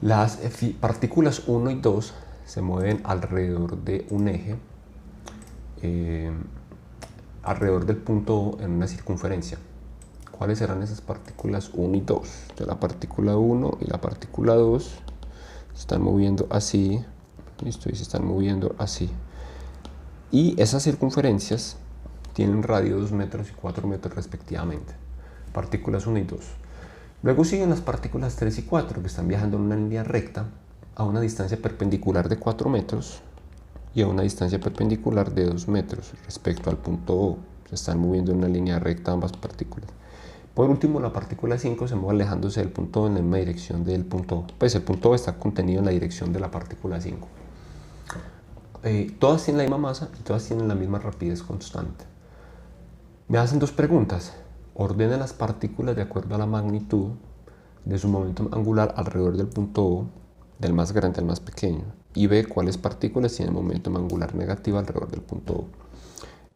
Las partículas 1 y 2 se mueven alrededor de un eje, alrededor del punto O en una circunferencia. ¿Cuáles serán esas partículas 1 y 2? De la partícula 1 y la partícula 2 se están moviendo así, listo, y se están moviendo así. Y esas circunferencias tienen radio 2 metros y 4 metros respectivamente. Partículas 1 y 2. Luego siguen las partículas 3 y 4, que están viajando en una línea recta a una distancia perpendicular de 4 metros y a una distancia perpendicular de 2 metros respecto al punto O. Se están moviendo en una línea recta ambas partículas. Por último, la partícula 5 se mueve alejándose del punto O en la misma dirección del punto O. Pues el punto O está contenido en la dirección de la partícula 5. Todas tienen la misma masa y todas tienen la misma rapidez constante. Me hacen dos preguntas. Ordena las partículas de acuerdo a la magnitud de su momento angular alrededor del punto O, del más grande al más pequeño, y ve cuáles partículas tienen momento angular negativo alrededor del punto O.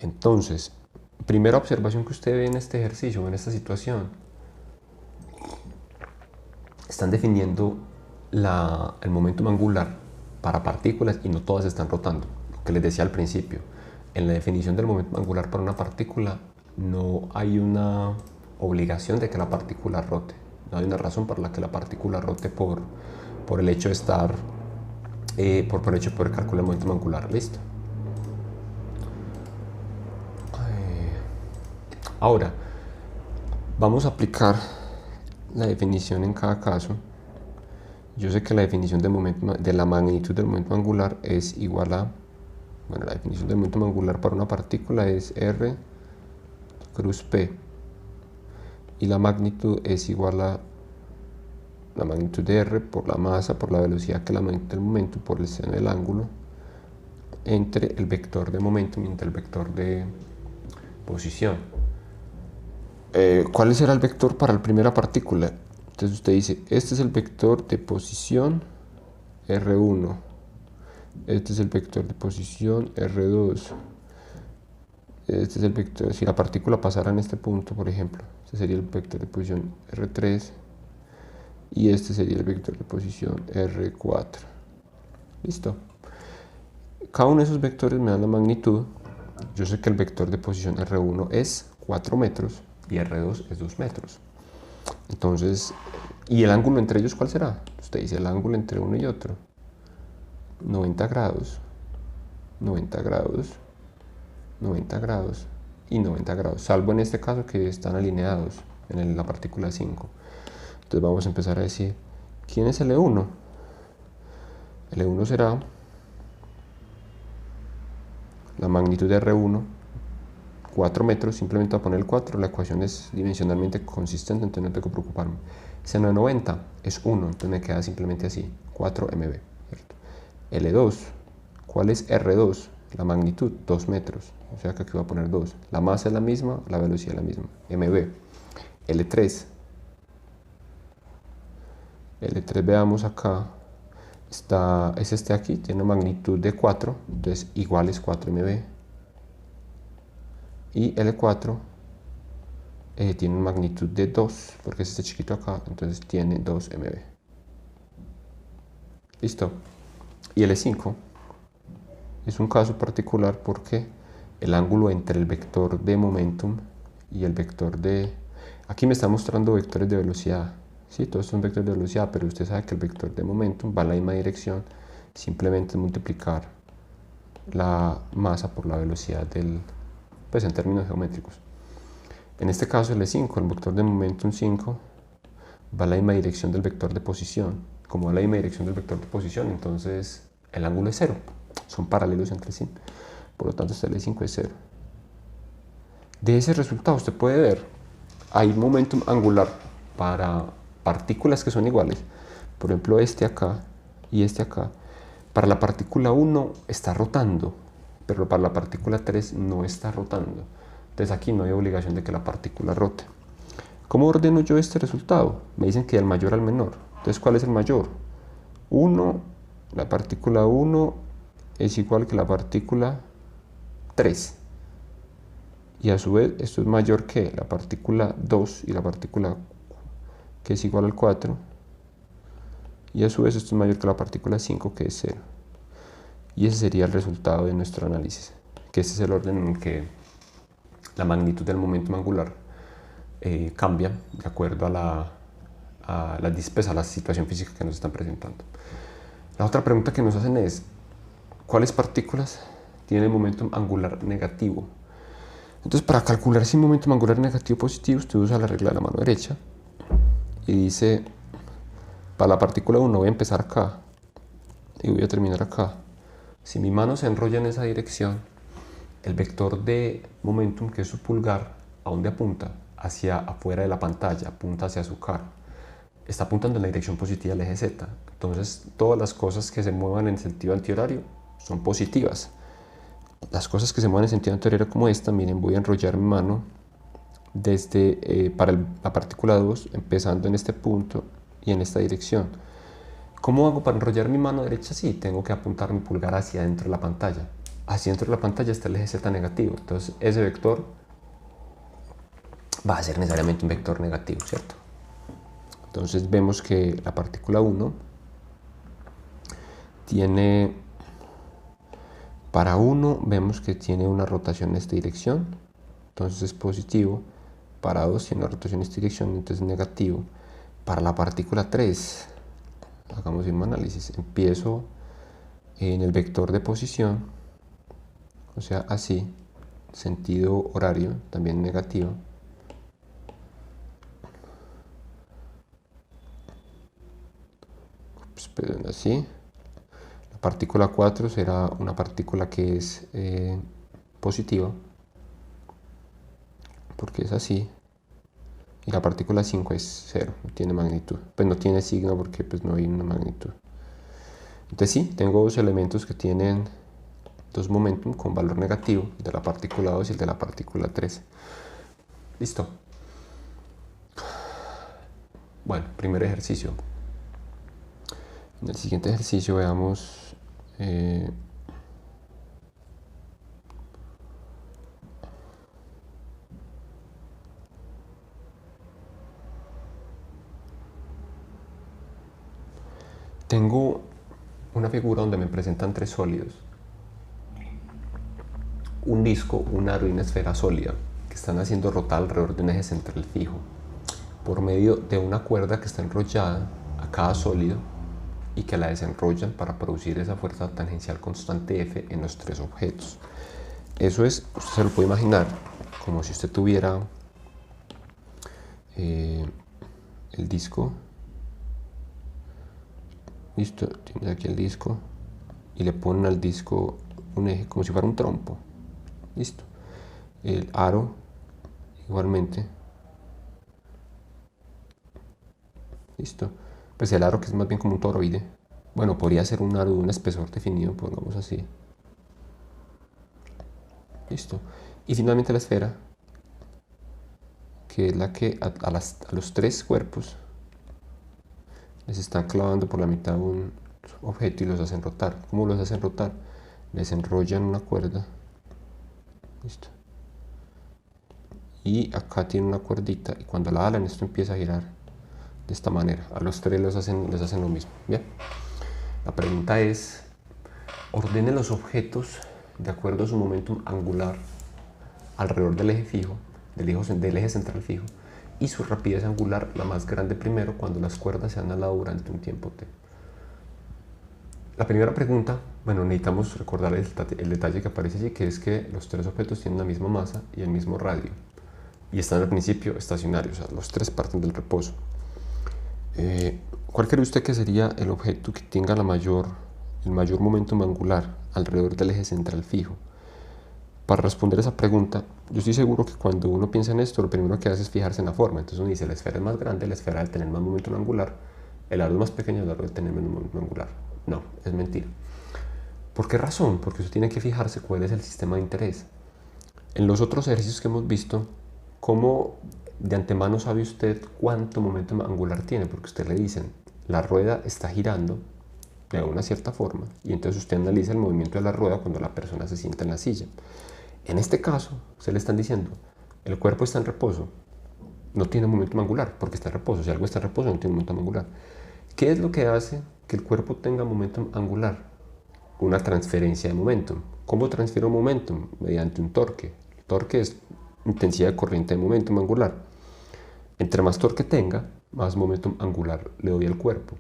Entonces, primera observación que usted ve en este ejercicio, en esta situación, están definiendo el momento angular para partículas y no todas están rotando. Lo que les decía al principio, en la definición del momento angular para una partícula no hay una obligación de que la partícula rote. No hay una razón para la que la partícula rote por el hecho de estar, por el hecho de poder calcular el momento angular. Listo. Ahora, vamos a aplicar la definición en cada caso. Yo sé que la definición de la magnitud del momento angular es igual a, bueno, la definición del momento angular para una partícula es R cruz P, y la magnitud es igual a la magnitud de R por la masa, por la velocidad, que es la magnitud del momento, por el seno del ángulo, entre el vector de momentum y entre el vector de posición. ¿Cuál será el vector para la primera partícula? Entonces usted dice, este es el vector de posición R1, este es el vector de posición R2, este es el vector, si la partícula pasara en este punto, por ejemplo, este sería el vector de posición R3, y este sería el vector de posición R4. Listo. Cada uno de esos vectores me da la magnitud. Yo sé que el vector de posición R1 es 4 metros y R2 es 2 metros. Entonces, ¿y el ángulo entre ellos cuál será? Usted dice el ángulo entre uno y otro. 90 grados, 90 grados, 90 grados y 90 grados, salvo en este caso que están alineados en la partícula 5. Entonces vamos a empezar a decir, ¿quién es el E1? El E1 será la magnitud de R1, 4 metros, simplemente voy a poner el 4, la ecuación es dimensionalmente consistente, entonces no tengo que preocuparme. Seno de 90 es 1, entonces me queda simplemente así, 4mb. ¿Cierto? L2, ¿cuál es R2? La magnitud, 2 metros, o sea que aquí voy a poner 2. La masa es la misma, la velocidad es la misma, mb. L3, L3 veamos acá, es este aquí, tiene una magnitud de 4, entonces igual es 4mb. Y L4 tiene una magnitud de 2, porque es este chiquito acá, entonces tiene 2mb. Listo. Y L5 es un caso particular porque el ángulo entre el vector de momentum y el vector de... Aquí me está mostrando vectores de velocidad. Sí, todos son vectores de velocidad, pero usted sabe que el vector de momentum va en la misma dirección. Simplemente multiplicar la masa por la velocidad del... pues en términos geométricos. En este caso L5, el vector de momentum 5, va en la misma dirección del vector de posición. Como va en la misma dirección del vector de posición, entonces el ángulo es 0. Son paralelos entre sí. Por lo tanto, este L5 es 0. De ese resultado usted puede ver, hay momentum angular para partículas que son iguales. Por ejemplo, este acá y este acá. Para la partícula 1 está rotando, pero para la partícula 3 no está rotando. Entonces aquí no hay obligación de que la partícula rote. ¿Cómo ordeno yo este resultado? Me dicen que del mayor al menor. Entonces, ¿cuál es el mayor? 1, la partícula 1 es igual que la partícula 3. Y a su vez, esto es mayor que la partícula 2 y la partícula que es igual al 4. y a su vez esto es mayor que la partícula 5, que es 0. Y ese sería el resultado de nuestro análisis, que ese es el orden en que la magnitud del momento angular cambia de acuerdo a la situación física que nos están presentando. La otra pregunta que nos hacen es, ¿cuáles partículas tienen el momento angular negativo? Entonces, para calcular si el momento angular es negativo o positivo, usted usa la regla de la mano derecha y dice, para la partícula 1 voy a empezar acá y voy a terminar acá. Si mi mano se enrolla en esa dirección, el vector de momentum, que es su pulgar, ¿a dónde apunta? Hacia afuera de la pantalla, apunta hacia su cara. Está apuntando en la dirección positiva del eje Z. Entonces, todas las cosas que se muevan en sentido antihorario son positivas. Las cosas que se mueven en sentido antihorario como esta, miren, voy a enrollar mi mano desde para la partícula 2, empezando en este punto y en esta dirección. ¿Cómo hago para enrollar mi mano derecha? Sí, tengo que apuntar mi pulgar hacia dentro de la pantalla. Hacia dentro de la pantalla está el eje Z negativo. Entonces, ese vector va a ser necesariamente un vector negativo, ¿cierto? Entonces vemos que la partícula 1 tiene, para 1 vemos que tiene una rotación en esta dirección, entonces es positivo. Para 2 tiene una rotación en esta dirección, entonces es negativo. Para la partícula 3, hagamos un análisis, empiezo en el vector de posición, o sea así, sentido horario, también negativo. Perdón, así. La partícula 4 será una partícula que es positiva, porque es así. Y la partícula 5 es 0, no tiene magnitud. Pues no tiene signo porque pues no hay una magnitud. Entonces sí, tengo dos elementos que tienen dos momentum con valor negativo, el de la partícula 2 y el de la partícula 3. Listo. Bueno, primer ejercicio. En el siguiente ejercicio veamos tengo una figura donde me presentan tres sólidos, un disco, un aro y una esfera sólida que están haciendo rotar alrededor de un eje central fijo por medio de una cuerda que está enrollada a cada sólido y que la desenrollan para producir esa fuerza tangencial constante F en los tres objetos. Eso es, usted se lo puede imaginar como si usted tuviera el disco, listo, tiene aquí el disco y le ponen al disco un eje como si fuera un trompo, listo, el aro igualmente, listo, pues el aro que es más bien como un toroide, bueno, podría ser un aro de un espesor definido, pongamos así, listo, y finalmente la esfera, que es la que a los tres cuerpos les están clavando por la mitad un objeto y los hacen rotar. ¿Cómo los hacen rotar? Les enrollan una cuerda, listo, y acá tiene una cuerdita y cuando la jalan esto empieza a girar de esta manera. A los tres les hacen lo mismo. Bien, la pregunta es, ordene los objetos de acuerdo a su momentum angular alrededor del eje fijo, del eje central fijo, y su rapidez angular la más grande primero cuando las cuerdas se han alado durante un tiempo t. La primera pregunta, bueno, necesitamos recordar el detalle que aparece allí, que es que los tres objetos tienen la misma masa y el mismo radio y están al principio estacionarios, o sea, los tres parten del reposo. ¿Cuál cree usted que sería el objeto que tenga el mayor momentum angular alrededor del eje central fijo? Para responder esa pregunta, yo estoy seguro que cuando uno piensa en esto, lo primero que hace es fijarse en la forma. Entonces uno dice, la esfera es más grande, la esfera debe tener más momentum angular, el aro es más pequeño, el aro debe tener menos momentum angular. No, es mentira. ¿Por qué razón? Porque usted tiene que fijarse cuál es el sistema de interés. En los otros ejercicios que hemos visto, ¿cómo de antemano sabe usted cuánto momentum angular tiene? Porque usted le dicen, la rueda está girando de una cierta forma y entonces usted analiza el movimiento de la rueda cuando la persona se sienta en la silla. En este caso, se le están diciendo, el cuerpo está en reposo, no tiene momentum angular porque está en reposo. Si algo está en reposo, no tiene momentum angular. ¿Qué es lo que hace que el cuerpo tenga momentum angular? Una transferencia de momentum. ¿Cómo transfiero momentum? Mediante un torque. El torque es intensidad de corriente de momentum angular. Entre más torque tenga, más momentum angular le doy al cuerpo.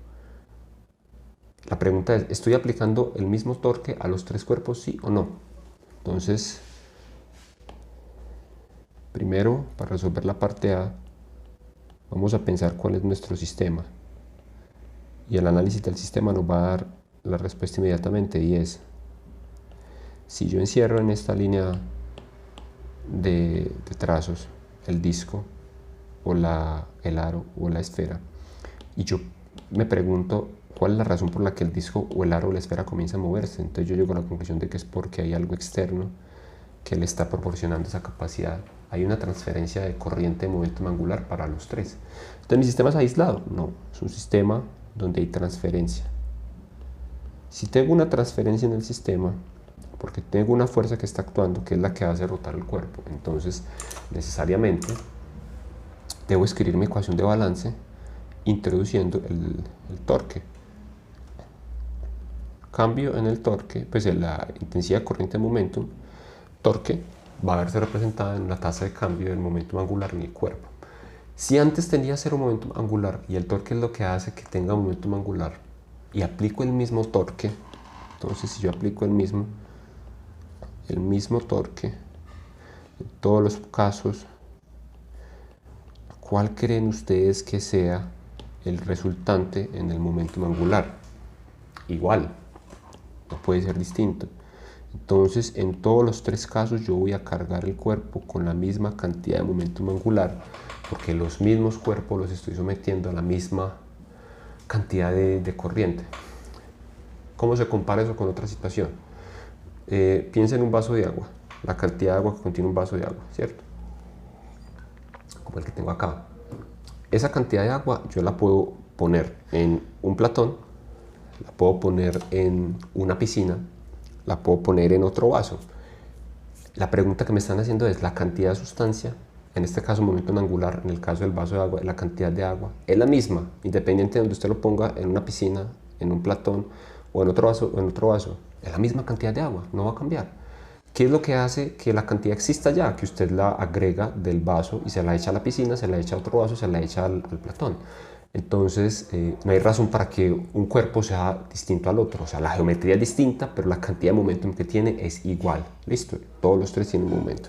La pregunta es, ¿estoy aplicando el mismo torque a los tres cuerpos, sí o no? Entonces, primero, para resolver la parte A, vamos a pensar cuál es nuestro sistema. Y el análisis del sistema nos va a dar la respuesta inmediatamente, y es, si yo encierro en esta línea de trazos el disco, o el aro, o la esfera, y yo me pregunto cuál es la razón por la que el disco o el aro o la esfera comienza a moverse, entonces yo llego a la conclusión de que es porque hay algo externo que le está proporcionando esa capacidad. Hay una transferencia de corriente de momentum angular para los tres. Entonces, ¿mi sistema es aislado? No, es un sistema donde hay transferencia. Si tengo una transferencia en el sistema, porque tengo una fuerza que está actuando, que es la que hace rotar el cuerpo, entonces necesariamente debo escribir mi ecuación de balance introduciendo el torque. Cambio en el torque, pues en la intensidad de corriente de momentum, torque va a verse representada en la tasa de cambio del momentum angular en el cuerpo. Si antes tenía cero momentum angular y el torque es lo que hace que tenga momentum angular, y aplico el mismo torque, entonces si yo aplico el mismo torque en todos los casos, ¿cuál creen ustedes que sea el resultante en el momentum angular? Igual, no puede ser distinto. Entonces, en todos los tres casos yo voy a cargar el cuerpo con la misma cantidad de momentum angular, porque los mismos cuerpos los estoy sometiendo a la misma cantidad de corriente. ¿Cómo se compara eso con otra situación? Piensa en un vaso de agua, la cantidad de agua que contiene un vaso de agua, ¿cierto? Como el que tengo acá. Esa cantidad de agua yo la puedo poner en un platón, la puedo poner en una piscina, la puedo poner en otro vaso. La pregunta que me están haciendo es la cantidad de sustancia, en este caso momento angular, en el caso del vaso de agua, la cantidad de agua es la misma, independiente de donde usted lo ponga, en una piscina, en un platón o en otro vaso, es la misma cantidad de agua, no va a cambiar. ¿Qué es lo que hace que la cantidad exista ya? Que usted la agrega del vaso y se la echa a la piscina, se la echa a otro vaso, se la echa al platón. Entonces, no hay razón para que un cuerpo sea distinto al otro. O sea, la geometría es distinta, pero la cantidad de momentum que tiene es igual. Listo, todos los tres tienen momento.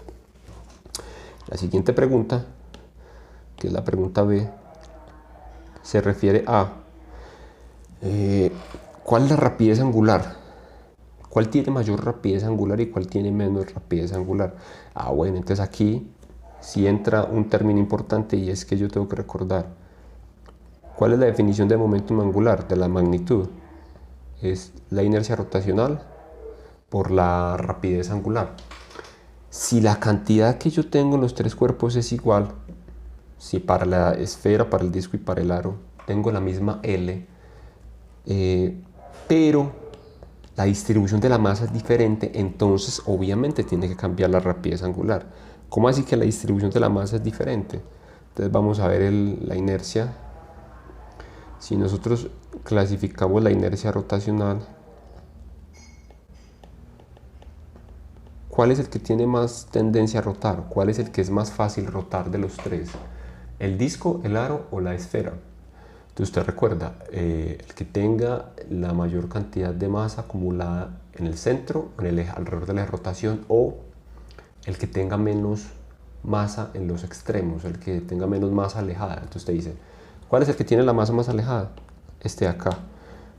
La siguiente pregunta, que es la pregunta B, se refiere a ¿cuál es la rapidez angular? ¿Cuál tiene mayor rapidez angular y cuál tiene menos rapidez angular? Bueno, entonces aquí sí entra un término importante, y es que yo tengo que recordar ¿cuál es la definición de momentum angular? De la magnitud. Es la inercia rotacional por la rapidez angular. Si la cantidad que yo tengo en los tres cuerpos es igual, si para la esfera, para el disco y para el aro tengo la misma L, pero la distribución de la masa es diferente, entonces obviamente tiene que cambiar la rapidez angular. ¿Cómo así que la distribución de la masa es diferente? Entonces vamos a ver la inercia. Si nosotros clasificamos la inercia rotacional, ¿cuál es el que tiene más tendencia a rotar? ¿Cuál es el que es más fácil rotar de los tres? ¿El disco, el aro o la esfera? Entonces usted recuerda, el que tenga la mayor cantidad de masa acumulada en el centro, en el eje, alrededor de la rotación, o el que tenga menos masa en los extremos, el que tenga menos masa alejada. Entonces usted dice, ¿cuál es el que tiene la masa más alejada? Este de acá.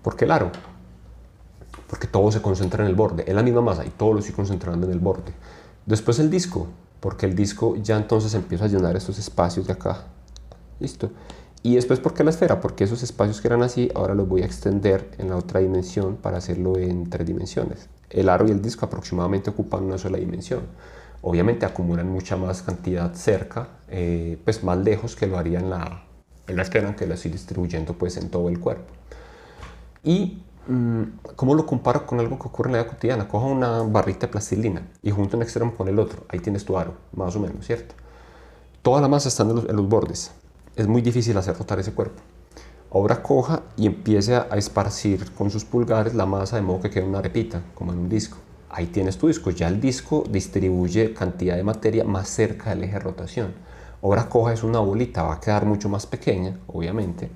¿Por qué el aro? Porque todo se concentra en el borde, es la misma masa y todo lo estoy concentrando en el borde. Después el disco, porque el disco ya entonces empieza a llenar estos espacios de acá. Listo. Y después, ¿por qué la esfera? Porque esos espacios que eran así, ahora los voy a extender en la otra dimensión para hacerlo en 3 dimensiones. El aro y el disco aproximadamente ocupan una sola dimensión. Obviamente acumulan mucha más cantidad cerca, pues más lejos que lo haría en la esfera, aunque la estoy distribuyendo pues en todo el cuerpo. Y ¿cómo lo comparo con algo que ocurre en la vida cotidiana? Coja una barrita de plastilina y junta un extremo con el otro. Ahí tienes tu aro, más o menos, ¿cierto? Toda la masa está en los bordes. Es muy difícil hacer rotar ese cuerpo. Ahora coja y empiece a esparcir con sus pulgares la masa de modo que quede una arepita, como en un disco. Ahí tienes tu disco. Ya el disco distribuye cantidad de materia más cerca del eje de rotación. Ahora coja es una bolita, va a quedar mucho más pequeña, obviamente,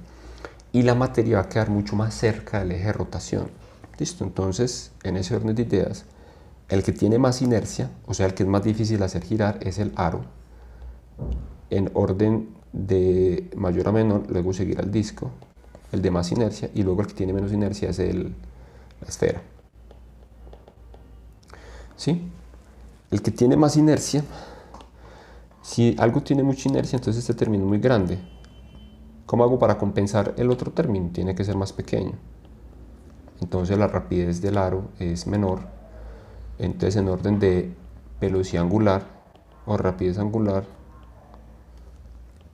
y la materia va a quedar mucho más cerca del eje de rotación. Listo, entonces, en ese orden de ideas, el que tiene más inercia, o sea, el que es más difícil hacer girar, es el aro, en orden de mayor a menor, luego seguir al disco, el de más inercia, y luego el que tiene menos inercia es la esfera. ¿Sí? El que tiene más inercia, si algo tiene mucha inercia, entonces este término es muy grande. ¿Cómo hago para compensar el otro término? Tiene que ser más pequeño. Entonces la rapidez del aro es menor. Entonces en orden de velocidad angular o rapidez angular,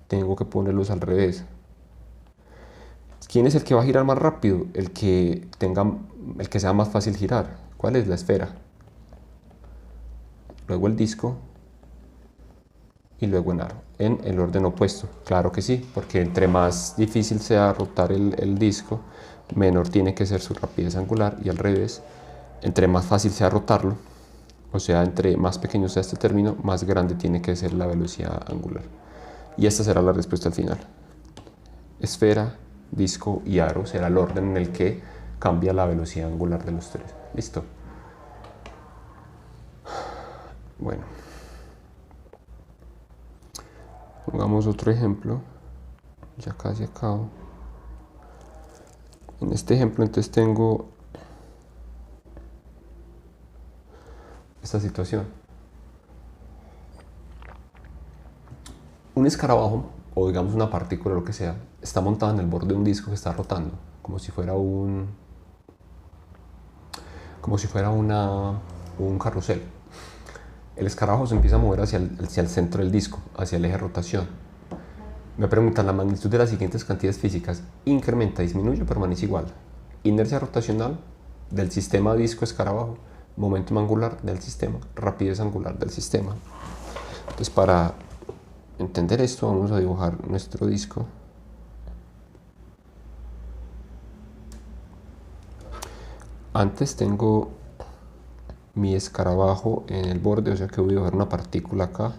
tengo que ponerlos al revés. ¿Quién es el que va a girar más rápido? El que sea más fácil girar. ¿Cuál es? La esfera. Luego el disco y luego en aro, en el orden opuesto. Claro que sí, porque entre más difícil sea rotar el disco, menor tiene que ser su rapidez angular, y al revés, entre más fácil sea rotarlo, o sea, entre más pequeño sea este término, más grande tiene que ser la velocidad angular. Y esta será la respuesta al final. Esfera, disco y aro será el orden en el que cambia la velocidad angular de los tres. ¿Listo? Bueno. Pongamos otro ejemplo. Ya casi acabo. En este ejemplo entonces tengo esta situación. Un escarabajo, o digamos una partícula, lo que sea, está montada en el borde de un disco que está rotando, como si fuera un carrusel. El escarabajo se empieza a mover hacia el centro del disco, hacia el eje de rotación. Me preguntan la magnitud de las siguientes cantidades físicas: incrementa, disminuye o permanece igual. Inercia rotacional del sistema disco-escarabajo, momentum angular del sistema, rapidez angular del sistema. Entonces, para entender esto, vamos a dibujar nuestro disco. Antes tengo mi escarabajo en el borde, o sea que voy a dibujar una partícula acá.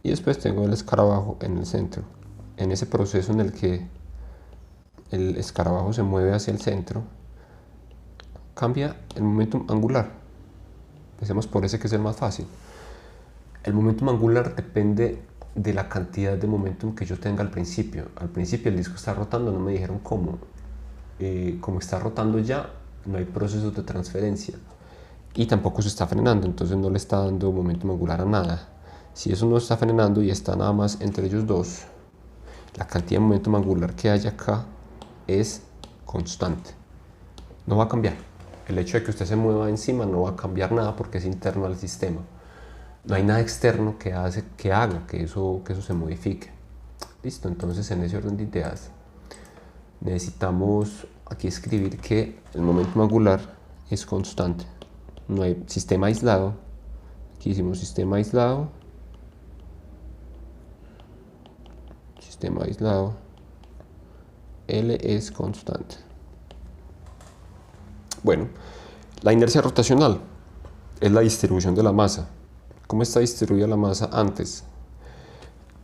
Y después tengo el escarabajo en el centro. En ese proceso en el que el escarabajo se mueve hacia el centro, cambia el momentum angular. Empecemos por ese, que es el más fácil. El momentum angular depende de la cantidad de momentum que yo tenga al principio. Al principio el disco está rotando, no me dijeron cómo. Como está rotando ya, no hay procesos de transferencia. Y tampoco se está frenando, entonces no le está dando momentum angular a nada. Si eso no está frenando y está nada más entre ellos dos, la cantidad de momentum angular que hay acá es constante. No va a cambiar. El hecho de que usted se mueva encima no va a cambiar nada porque es interno al sistema. No hay nada externo que haga que eso se modifique. Listo, entonces en ese orden de ideas necesitamos aquí escribir que el momentum angular es constante. No hay sistema aislado. Aquí hicimos sistema aislado. Sistema aislado. L es constante. Bueno, la inercia rotacional es la distribución de la masa. ¿Cómo está distribuida la masa antes?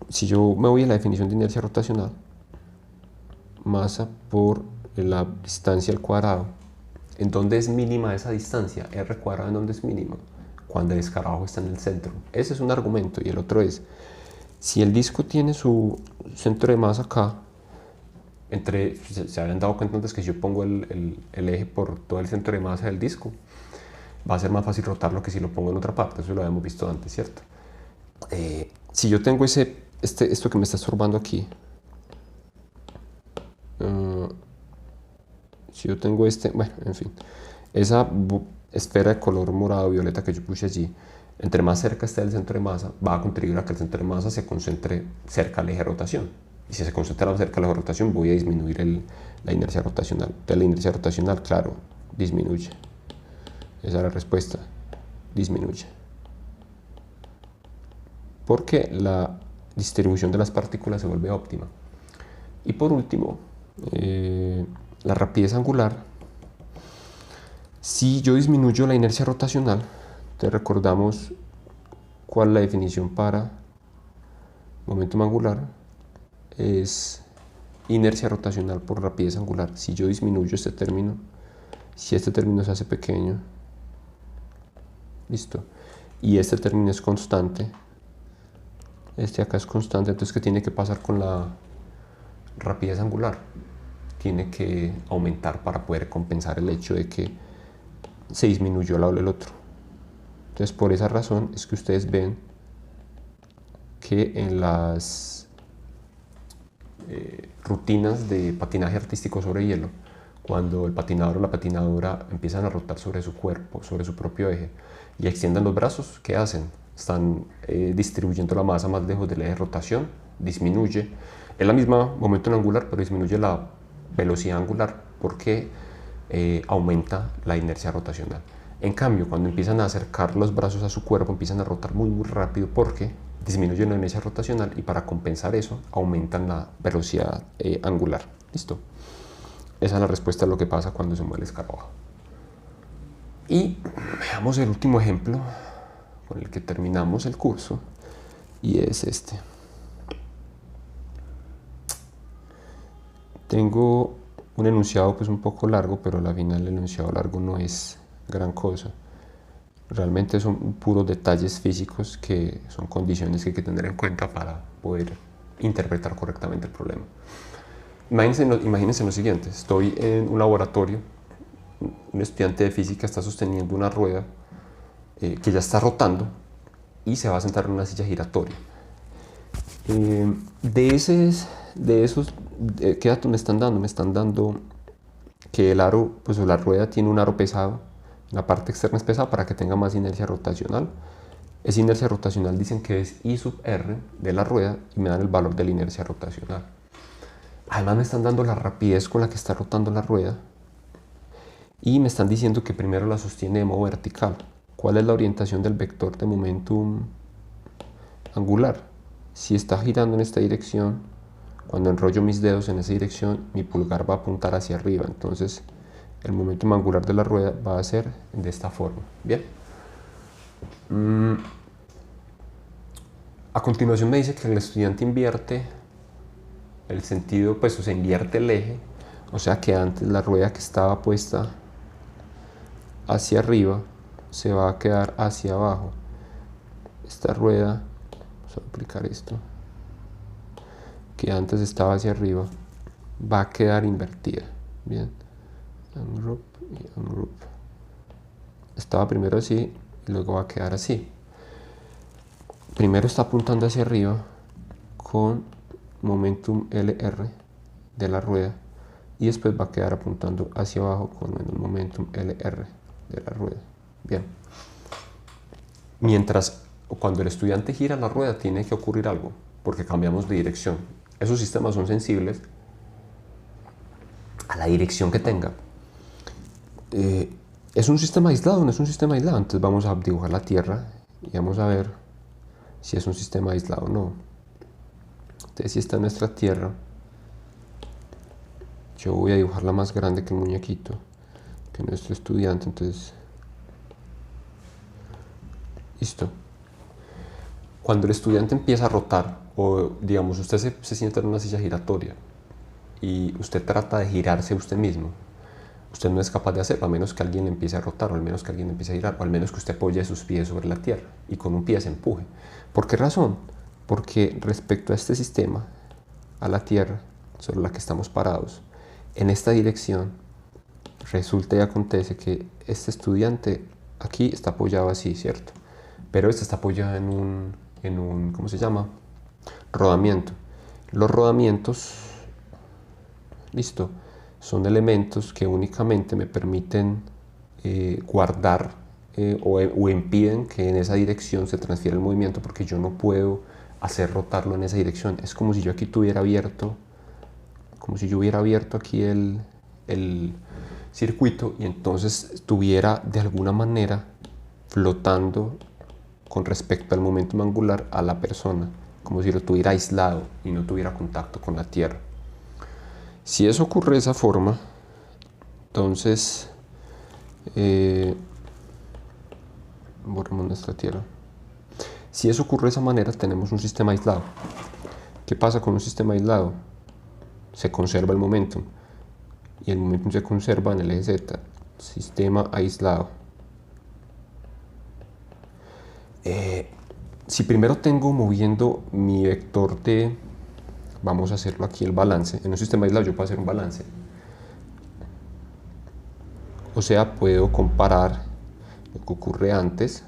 Si yo me voy a la definición de inercia rotacional, masa por la distancia al cuadrado. ¿En dónde es mínima esa distancia? R cuadrado, ¿en dónde es mínima? Cuando el escarabajo está en el centro. Ese es un argumento. Y el otro es, si el disco tiene su centro de masa acá, se habían dado cuenta antes que si yo pongo el eje por todo el centro de masa del disco, va a ser más fácil rotarlo que si lo pongo en otra parte. Eso lo habíamos visto antes, ¿cierto? Si yo tengo esto que me está estorbando aquí, si yo tengo bueno, en fin, esa esfera de color morado violeta que yo puse allí, entre más cerca esté del centro de masa, va a contribuir a que el centro de masa se concentre cerca del eje de rotación. Y si se concentra cerca del eje de rotación, voy a disminuir la inercia rotacional. Entonces la inercia rotacional, claro, disminuye. Esa es la respuesta, disminuye. Porque la distribución de las partículas se vuelve óptima. Y por último, la rapidez angular. Si yo disminuyo la inercia rotacional, te recordamos cuál es la definición para momentum angular, es inercia rotacional por rapidez angular. Si yo disminuyo este término, si este término se hace pequeño, listo, y este término es constante, este acá es constante, entonces ¿qué tiene que pasar con la rapidez angular? Tiene que aumentar para poder compensar el hecho de que se disminuyó el lado del otro. Entonces por esa razón es que ustedes ven que en las rutinas de patinaje artístico sobre hielo, cuando el patinador o la patinadora empiezan a rotar sobre su cuerpo, sobre su propio eje, y extienden los brazos, ¿qué hacen? Están distribuyendo la masa más lejos del eje de rotación, disminuye. Es la misma momento angular, pero disminuye la velocidad angular porque aumenta la inercia rotacional. En cambio, cuando empiezan a acercar los brazos a su cuerpo, empiezan a rotar muy rápido porque disminuyen la inercia rotacional y para compensar eso aumentan la velocidad angular. ¿Listo? Esa es la respuesta a lo que pasa cuando se mueve el escarabajo. Y veamos el último ejemplo con el que terminamos el curso, y es este. Tengo un enunciado pues un poco largo, pero al final el enunciado largo no es gran cosa. Realmente son puros detalles físicos que son condiciones que hay que tener en cuenta para poder interpretar correctamente el problema. Imagínense lo siguiente, estoy en un laboratorio, un estudiante de física está sosteniendo una rueda que ya está rotando y se va a sentar en una silla giratoria. ¿Qué datos me están dando? Me están dando que el aro, pues la rueda tiene un aro pesado, la parte externa es pesada para que tenga más inercia rotacional. Esa inercia rotacional dicen que es I sub R de la rueda y me dan el valor de la inercia rotacional. Además me están dando la rapidez con la que está rotando la rueda y me están diciendo que primero la sostiene de modo vertical. ¿Cuál es la orientación del vector de momentum angular? Si está girando en esta dirección, cuando enrollo mis dedos en esa dirección, mi pulgar va a apuntar hacia arriba. Entonces, el momentum angular de la rueda va a ser de esta forma. Bien. A continuación me dice que el estudiante invierte el sentido, pues, o sea, invierte el eje. O sea que antes la rueda que estaba puesta hacia arriba se va a quedar hacia abajo. Esta rueda, vamos a aplicar esto, que antes estaba hacia arriba, va a quedar invertida. Bien, ungroup y ungroup. Estaba primero así y luego va a quedar así. Primero está apuntando hacia arriba con momentum LR de la rueda y después va a quedar apuntando hacia abajo con menos momentum LR de la rueda. Bien. Mientras cuando el estudiante gira la rueda tiene que ocurrir algo porque cambiamos de dirección. Esos sistemas son sensibles a la dirección que tenga. ¿Es un sistema aislado o no es un sistema aislado? Entonces vamos a dibujar la Tierra y vamos a ver si es un sistema aislado o no. Entonces si está nuestra Tierra, yo voy a dibujarla más grande que el muñequito, que nuestro estudiante. Entonces, listo. Cuando el estudiante empieza a rotar, o digamos usted se sienta en una silla giratoria y usted trata de girarse usted mismo, usted no es capaz de hacerlo a menos que alguien empiece a rotar, o al menos que alguien empiece a girar, o al menos que usted apoye sus pies sobre la tierra y con un pie se empuje. ¿Por qué razón? Porque respecto a este sistema, a la tierra sobre la que estamos parados, en esta dirección, resulta y acontece que este estudiante aquí está apoyado así, ¿cierto? Pero este está apoyado en un ¿cómo se llama? Rodamiento. Los rodamientos, listo, son elementos que únicamente me permiten guardar o impiden que en esa dirección se transfiera el movimiento, porque yo no puedo hacer rotarlo en esa dirección. Es como si yo aquí tuviera abierto, como si yo hubiera abierto aquí el circuito y entonces estuviera de alguna manera flotando con respecto al momentum angular a la persona, como si lo tuviera aislado y no tuviera contacto con la Tierra. Si eso ocurre de esa forma, entonces borramos nuestra tierra. Si eso ocurre de esa manera, tenemos un sistema aislado. ¿Qué pasa con un sistema aislado? Se conserva el momentum, y el momentum se conserva en el eje Z. Sistema aislado. Si primero tengo moviendo mi vector de, vamos a hacerlo aquí, el balance. En un sistema aislado yo puedo hacer un balance. O sea, puedo comparar lo que ocurre antes,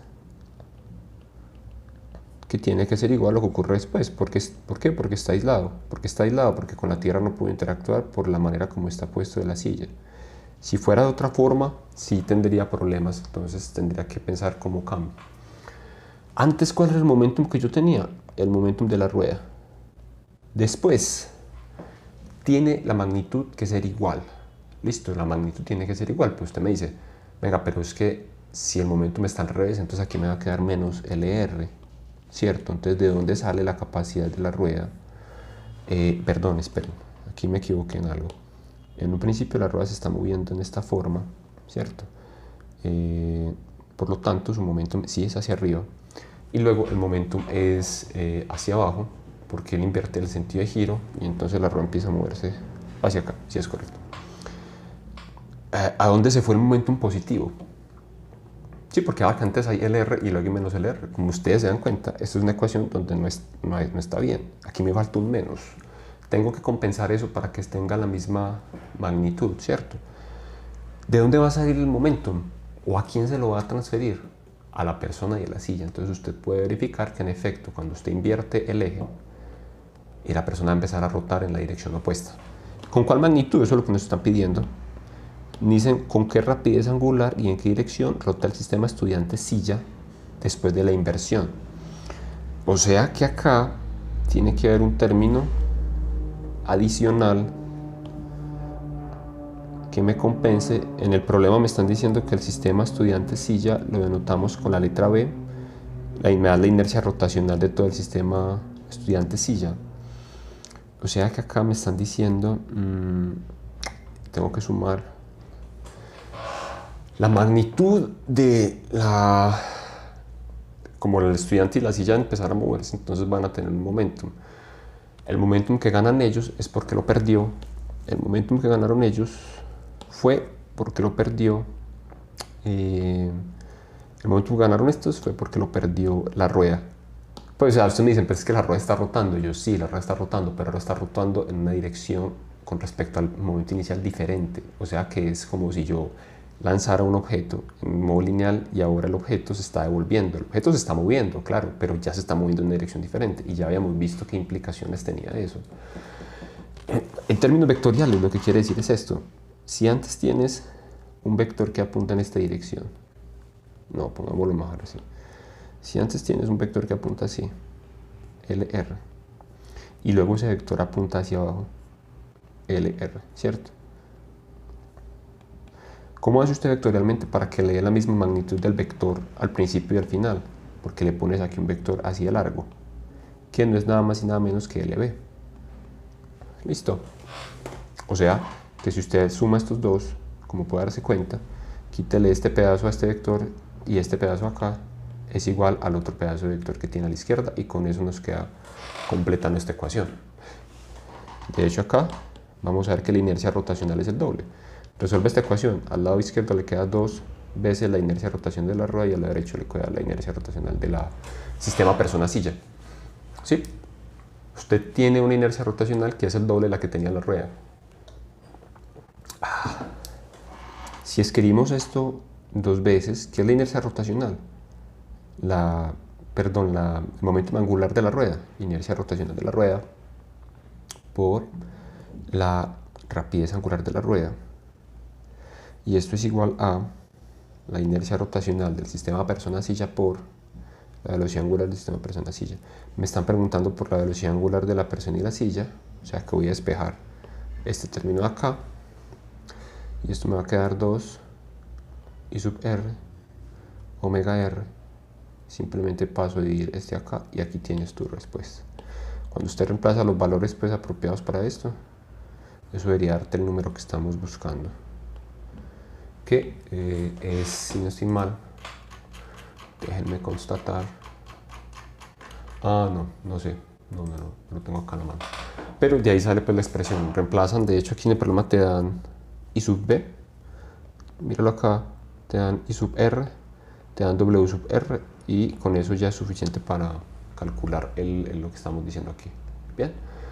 que tiene que ser igual a lo que ocurre después. ¿Por qué? Porque está aislado. Porque está aislado, porque con la Tierra no puedo interactuar por la manera como está puesto de la silla. Si fuera de otra forma, sí tendría problemas, entonces tendría que pensar cómo cambio. Antes, ¿cuál era el momentum que yo tenía? El momentum de la rueda. Después, tiene la magnitud que ser igual. Listo, la magnitud tiene que ser igual. Pues usted me dice, venga, pero es que si el momentum está al revés, entonces aquí me va a quedar menos LR, ¿cierto? Entonces, ¿de dónde sale la capacidad de la rueda? Perdón, esperen, aquí me equivoqué en algo. En un principio la rueda se está moviendo en esta forma, ¿cierto? Por lo tanto, su momentum sí es hacia arriba. Y luego el momentum es hacia abajo, porque él invierte el sentido de giro y entonces la rueda empieza a moverse hacia acá, si es correcto. ¿A dónde se fue el momentum positivo? Sí, porque acá antes hay LR y luego hay menos LR. Como ustedes se dan cuenta, esto es una ecuación donde no está bien. Aquí me falta un menos. Tengo que compensar eso para que tenga la misma magnitud, ¿cierto? ¿De dónde va a salir el momentum? ¿O a quién se lo va a transferir? A la persona y a la silla. Entonces usted puede verificar que en efecto, cuando usted invierte el eje, y la persona va a empezar a rotar en la dirección opuesta. ¿Con cuál magnitud? Eso es lo que nos están pidiendo. Dicen con qué rapidez angular y en qué dirección rota el sistema estudiante-silla después de la inversión. O sea que acá tiene que haber un término adicional que me compense. En el problema me están diciendo que el sistema estudiante-silla lo denotamos con la letra B, me da la inercia rotacional de todo el sistema estudiante-silla. O sea que acá me están diciendo, tengo que sumar la magnitud de como el estudiante y la silla empezar a moverse, entonces van a tener un momentum. El momentum que ganan ellos es porque lo perdió. El momentum que ganaron ellos fue porque lo perdió. El momentum que ganaron estos fue porque lo perdió la rueda. Pues ustedes me dicen, pero es que la rueda está rotando. Y yo, sí, la rueda está rotando, pero ahora está rotando en una dirección con respecto al momento inicial diferente. O sea que es como si yo lanzara un objeto en modo lineal y ahora el objeto se está devolviendo. El objeto se está moviendo, claro, pero ya se está moviendo en una dirección diferente y ya habíamos visto qué implicaciones tenía eso. En términos vectoriales, lo que quiere decir es esto. Si antes tienes un vector que apunta en esta dirección, no, pongámoslo mejor así. Si antes tienes un vector que apunta así, LR, y luego ese vector apunta hacia abajo, LR, ¿cierto? ¿Cómo hace usted vectorialmente para que le dé la misma magnitud del vector al principio y al final? Porque le pones aquí un vector así de largo, que no es nada más y nada menos que LB. Listo. O sea, que si usted suma estos dos, como puede darse cuenta, quítele este pedazo a este vector y este pedazo acá es igual al otro pedazo de vector que tiene a la izquierda, y con eso nos queda completa nuestra ecuación. De hecho, acá vamos a ver que la inercia rotacional es el doble. Resuelve esta ecuación. Al lado izquierdo le queda 2 veces la inercia rotación de la rueda y al lado derecho le queda la inercia rotacional del sistema persona-silla. ¿Sí? Usted tiene una inercia rotacional que es el doble de la que tenía la rueda. Si escribimos esto dos veces, ¿qué es la inercia rotacional? El momento angular de la rueda, inercia rotacional de la rueda, por la rapidez angular de la rueda. Y esto es igual a la inercia rotacional del sistema persona-silla por la velocidad angular del sistema persona-silla. Me están preguntando por la velocidad angular de la persona y la silla, o sea que voy a despejar este término de acá. Y esto me va a quedar 2 I sub r, omega r. Simplemente paso a dividir este acá y aquí tienes tu respuesta. Cuando usted reemplaza los valores pues apropiados para esto, eso debería darte el número que estamos buscando, que es, si no estoy mal, déjenme constatar, no sé, no lo tengo acá en la mano, pero de ahí sale pues la expresión, reemplazan, de hecho aquí en el problema te dan I sub B, míralo acá, te dan I sub R, te dan W sub R, y con eso ya es suficiente para calcular lo que estamos diciendo aquí. Bien,